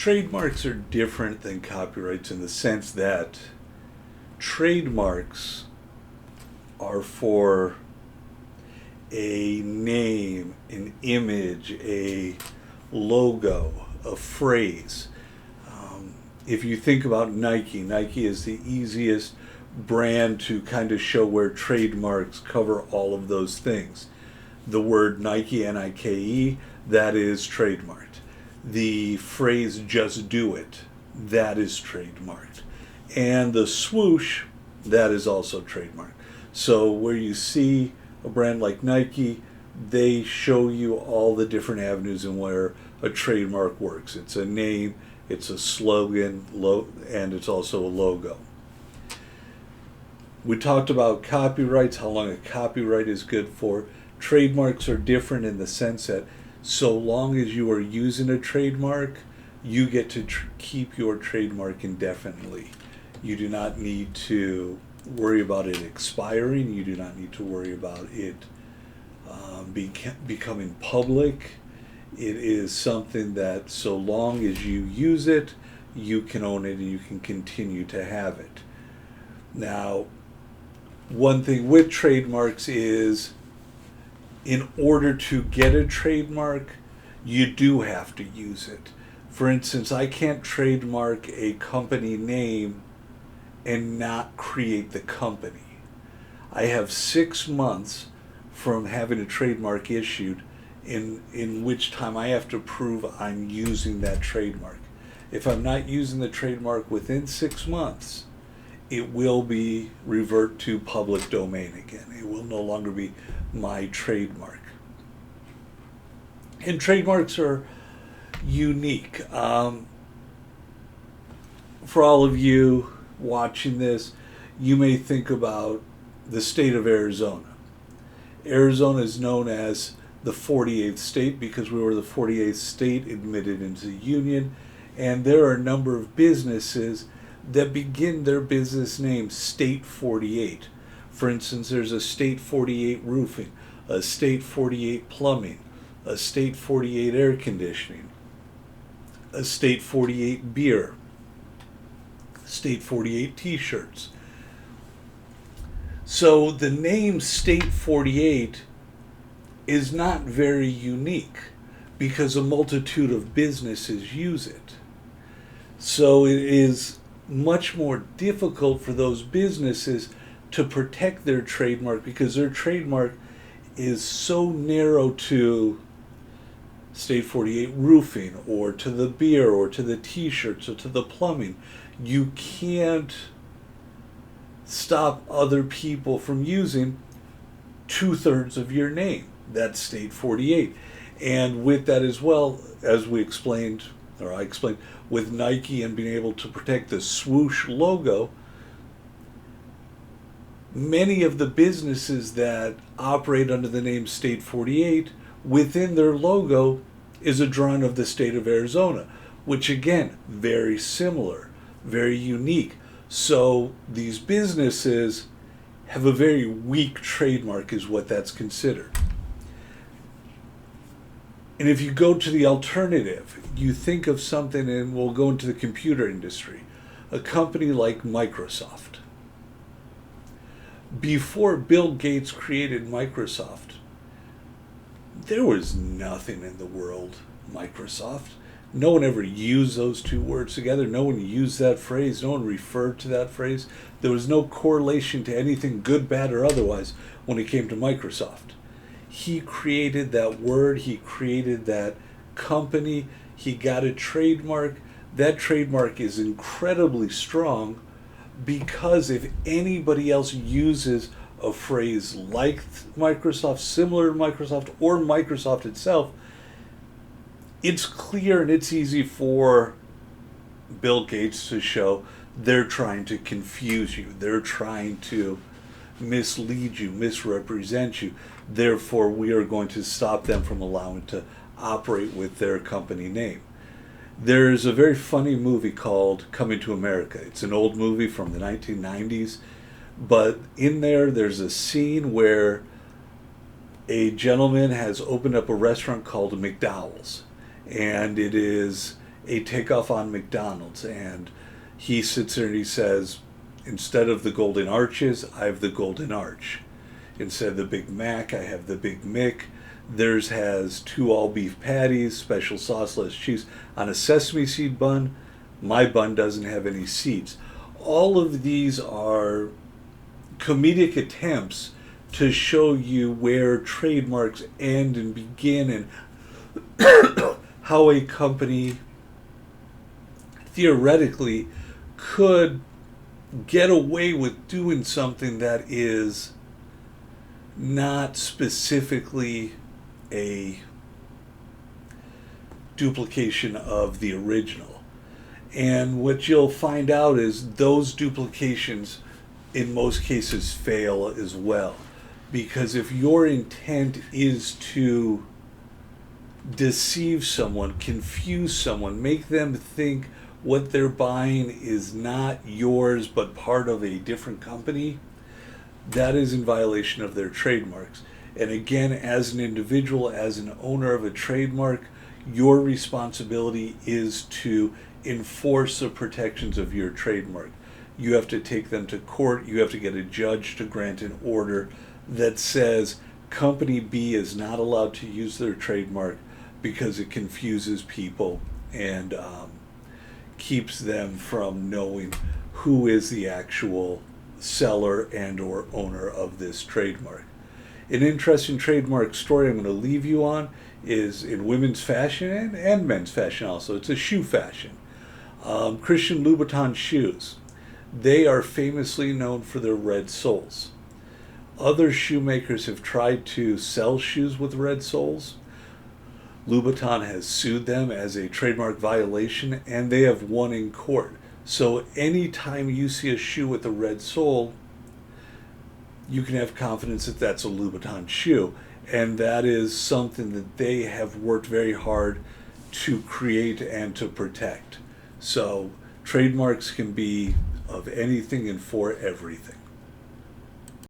Trademarks are different than copyrights in the sense that trademarks are for a name, an image, a logo, a phrase. If you think about Nike, Nike is the easiest brand to kind of show where trademarks cover all of those things. The word Nike, Nike, that is trademarked. The phrase just do it, that is trademarked. And the swoosh, that is also trademarked. So where you see a brand like Nike, they show you all the different avenues in where a trademark works. It's a name, it's a slogan, and it's also a logo. We talked about copyrights, how long a copyright is good for. Trademarks are different in the sense that so long as you are using a trademark, you get to keep your trademark indefinitely. You do not need to worry about it expiring. You do not need to worry about it becoming public. It is something that so long as you use it, you can own it and you can continue to have it. Now, one thing with trademarks is in order to get a trademark, you do have to use it. For instance, I can't trademark a company name and not create the company. I have 6 months from having a trademark issued in which time I have to prove I'm using that trademark. If I'm not using the trademark within 6 months, it will be revert to public domain again. It will no longer be my trademark. And trademarks are unique. For all of you watching this, you may think about the state of Arizona. Arizona is known as the 48th state because we were the 48th state admitted into the Union, and there are a number of businesses that begin their business name State 48. For instance, there's a State 48 roofing, a State 48 plumbing, a State 48 air conditioning, a State 48 beer, State 48 t-shirts. So the name State 48 is not very unique because a multitude of businesses use it. So it is much more difficult for those businesses to protect their trademark because their trademark is so narrow to State 48 roofing or to the beer or to the t-shirts or to the plumbing. You can't stop other people from using 2/3 of your name. That's State 48. And with that as well, as we explained, or I explained, with Nike and being able to protect the swoosh logo, many of the businesses that operate under the name State 48, within their logo is a drawing of the state of Arizona, which again, very similar, very unique. So these businesses have a very weak trademark is what that's considered. And if you go to the alternative, you think of something, and we'll go into the computer industry, a company like Microsoft. Before Bill Gates created Microsoft, there was nothing in the world Microsoft. No one ever used those two words together. No one used that phrase. No one referred to that phrase. There was no correlation to anything good, bad, or otherwise when it came to Microsoft. He created that word. He created that company. He got a trademark. That trademark is incredibly strong because if anybody else uses a phrase like Microsoft, similar to Microsoft, or Microsoft itself, it's clear and it's easy for Bill Gates to show they're trying to confuse you. They're trying to mislead you, misrepresent you. Therefore, we are going to stop them from allowing to operate with their company name. There's a very funny movie called Coming to America. It's an old movie from the 1990s, but in there's a scene where a gentleman has opened up a restaurant called McDowell's, and it is a takeoff on McDonald's, and he sits there and he says, instead of the golden arches, I have the golden arch. Instead of the Big Mac, I have the Big Mick. Theirs has 2 all beef patties, special sauce, less cheese. On a sesame seed bun, my bun doesn't have any seeds. All of these are comedic attempts to show you where trademarks end and begin, and how a company theoretically could get away with doing something that is not specifically a duplication of the original. And what you'll find out is those duplications in most cases fail as well. Because if your intent is to deceive someone, confuse someone, make them think what they're buying is not yours but part of a different company, that is in violation of their trademarks. And again, as an individual, as an owner of a trademark, your responsibility is to enforce the protections of your trademark. You have to take them to court. You have to get a judge to grant an order that says company B is not allowed to use their trademark because it confuses people and keeps them from knowing who is the actual seller and or owner of this trademark. An interesting trademark story I'm going to leave you on is in women's fashion and men's fashion also. It's a shoe fashion. Christian Louboutin shoes. They are famously known for their red soles. Other shoemakers have tried to sell shoes with red soles. Louboutin has sued them as a trademark violation, and they have won in court. So anytime you see a shoe with a red sole, you can have confidence that that's a Louboutin shoe. And that is something that they have worked very hard to create and to protect. So trademarks can be of anything and for everything.